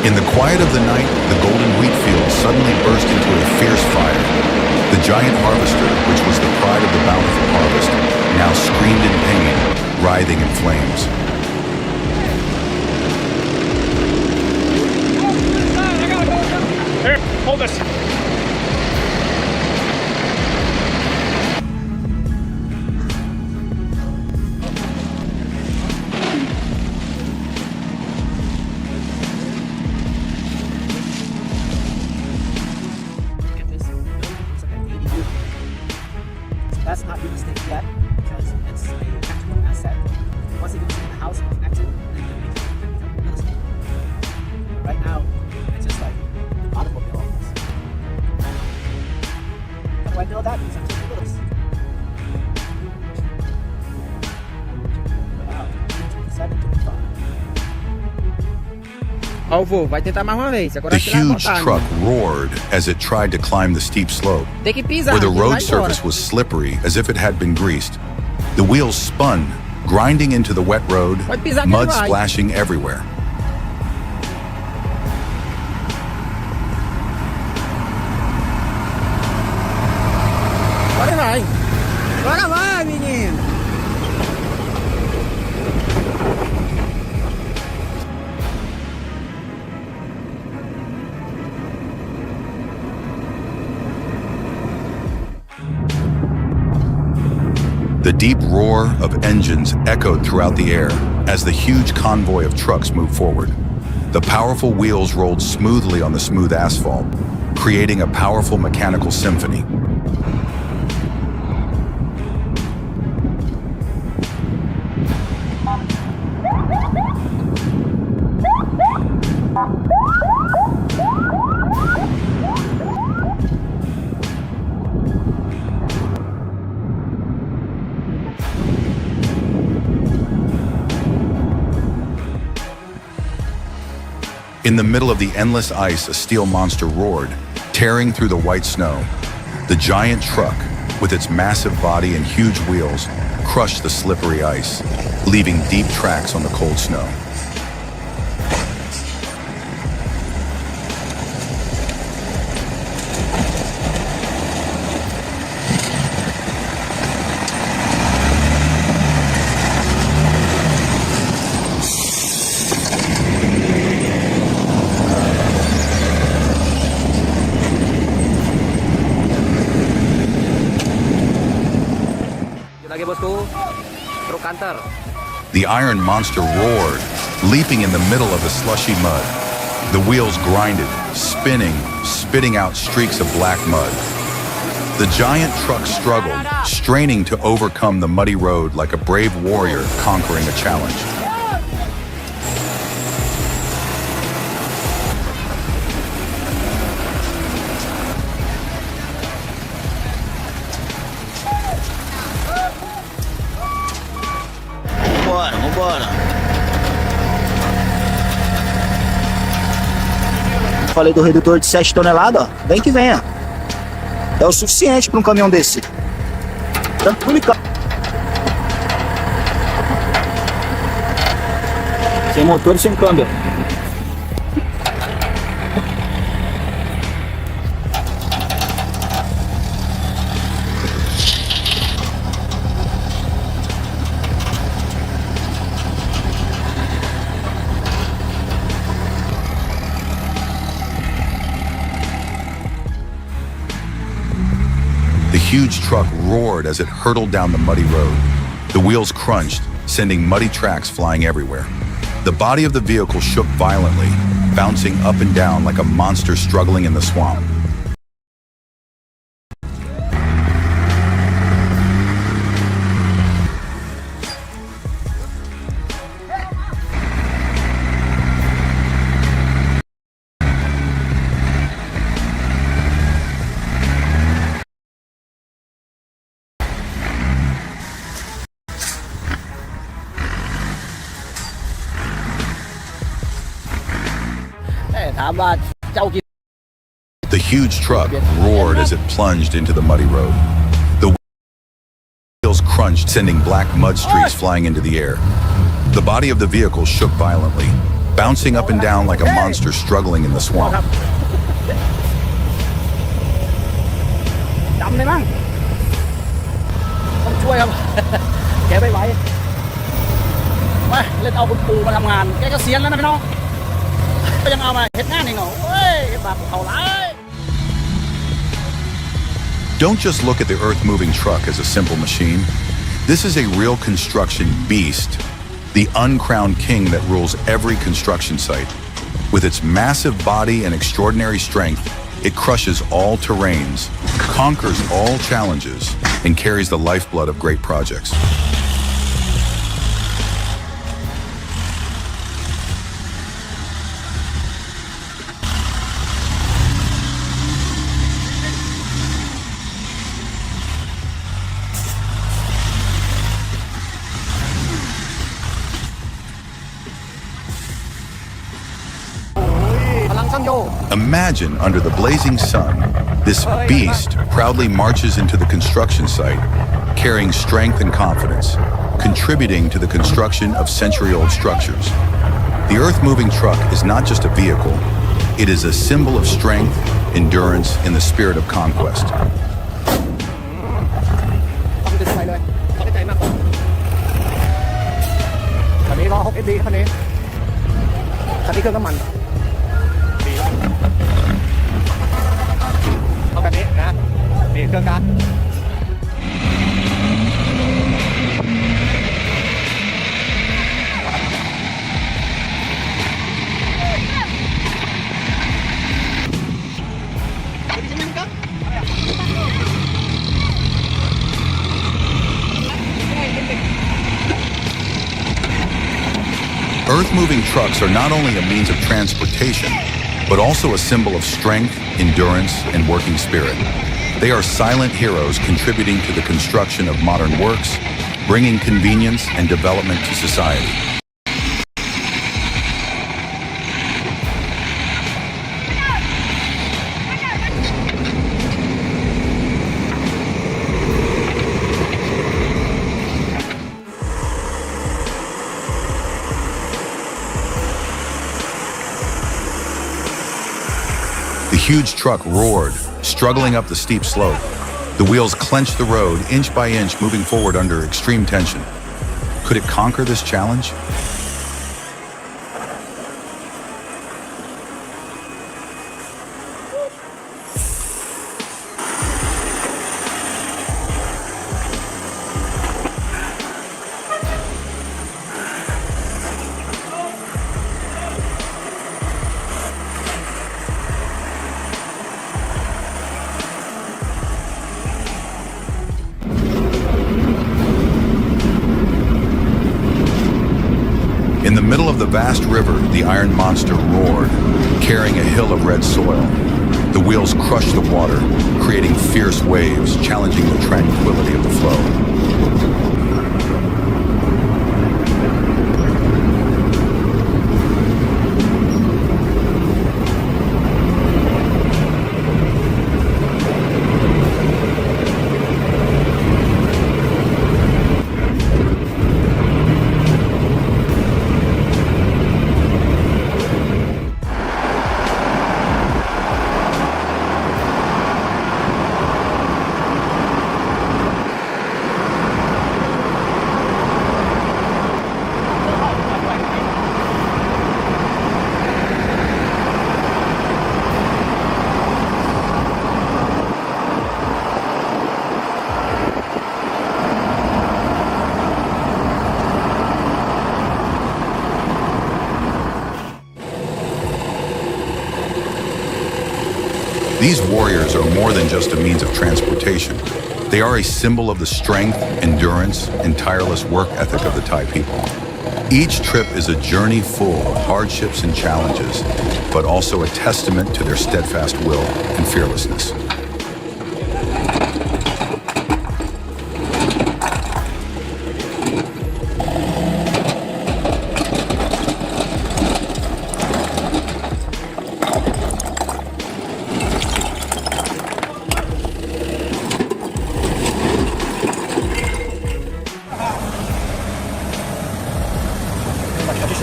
Speaker 1: In the quiet of the night, the golden wheat field suddenly burst into a fierce fire. The giant harvester, which was the pride of the bountiful harvest, now screamed in pain, writhing in flames.
Speaker 7: Here, hold this.
Speaker 11: That's not real estate yet, because it's a tactical asset. Once it gets in the house and connected, then we can become real estate. Right now, it's just like automobile office. How do I know that? Because I'm taking notice. Wow, 725.
Speaker 12: Ó, o vô, vai tentar mais uma vez. Agora
Speaker 1: The huge truck roared as it tried to climb the steep slope,
Speaker 12: Tem que pisar,
Speaker 1: where the
Speaker 12: vai
Speaker 1: road
Speaker 12: embora.
Speaker 1: surface was slippery as if it had been greased. The wheels spun, grinding into the wet road,
Speaker 12: Pode pisar que
Speaker 1: mud
Speaker 12: ele vai.
Speaker 1: splashing everywhere.
Speaker 12: Agora vai. Agora vai, menino.
Speaker 1: The deep roar of engines echoed throughout the air as the huge convoy of trucks moved forward. The powerful wheels rolled smoothly on the smooth asphalt, creating a powerful mechanical symphony. In the middle of the endless ice, a steel monster roared, tearing through the white snow. The giant truck, with its massive body and huge wheels, crushed the slippery ice, leaving deep tracks on the cold snow. The iron monster roared, leaping in the middle of the slushy mud. The wheels grinded, spinning, spitting out streaks of black mud. The giant truck struggled, straining to overcome the muddy road like a brave warrior conquering a challenge.
Speaker 11: Falei do redutor de 7 toneladas, ó. Vem que venha. É o suficiente para um caminhão desse. Tranquilo e calmo. Sem motor e sem câmbio.
Speaker 1: The huge truck roared as it hurtled down the muddy road. The wheels crunched, sending muddy tracks flying everywhere. The body of the vehicle shook violently, bouncing up and down like a monster struggling in the swamp. The huge truck roared as it plunged into the muddy road. The wheels crunched, sending black mud streaks flying into the air. The body of the vehicle shook violently, bouncing up and down like a monster struggling in the swamp. Don't just look at the earth-moving truck as a simple machine. This is a real construction beast, the uncrowned king that rules every construction site. With its massive body and extraordinary strength, it crushes all terrains, conquers all challenges, and carries the lifeblood of great projects. Imagine under the blazing sun, this beast proudly marches into the construction site, carrying strength and confidence, contributing to the construction of century-old structures. The earth-moving truck is not just a vehicle, it is a symbol of strength, endurance, and the spirit of conquest. Earth-moving trucks are not only a means of transportation, but also a symbol of strength, endurance, and working spirit. They are silent heroes contributing to the construction of modern works, bringing convenience and development to society. The huge truck roared, struggling up the steep slope. The wheels clenched the road, inch by inch, moving forward under extreme tension. Could it conquer this challenge? In the middle of the vast river, the iron monster roared, carrying a hill of red soil. The wheels crushed the water, creating fierce waves, challenging the tranquility of the flow. These warriors are more than just a means of transportation. They are a symbol of the strength, endurance, and tireless work ethic of the Thai people. Each trip is a journey full of hardships and challenges, but also a testament to their steadfast will and fearlessness.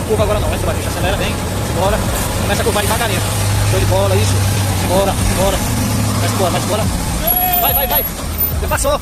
Speaker 11: Curva agora não, vai Batista, acelera bem, bora, começa a curvar devagarinho, show de bola, isso, bora, bora, mais bora, vai, já passou.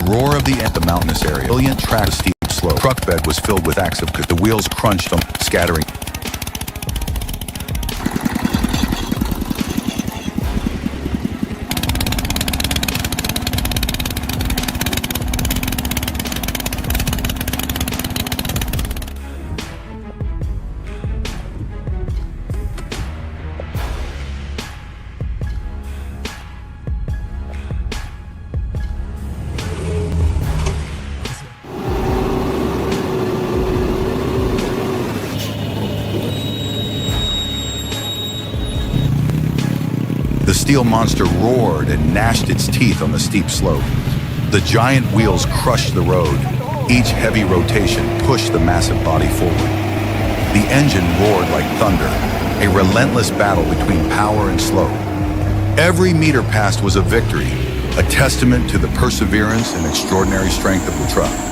Speaker 1: Roar of the mountainous area. Brilliant track, steep slope. Truck bed was filled with acts of the wheels crunched on, scattering. The steel monster roared and gnashed its teeth on the steep slope. The giant wheels crushed the road. Each heavy rotation pushed the massive body forward. The engine roared like thunder, a relentless battle between power and slope. Every meter passed was a victory, a testament to the perseverance and extraordinary strength of the truck.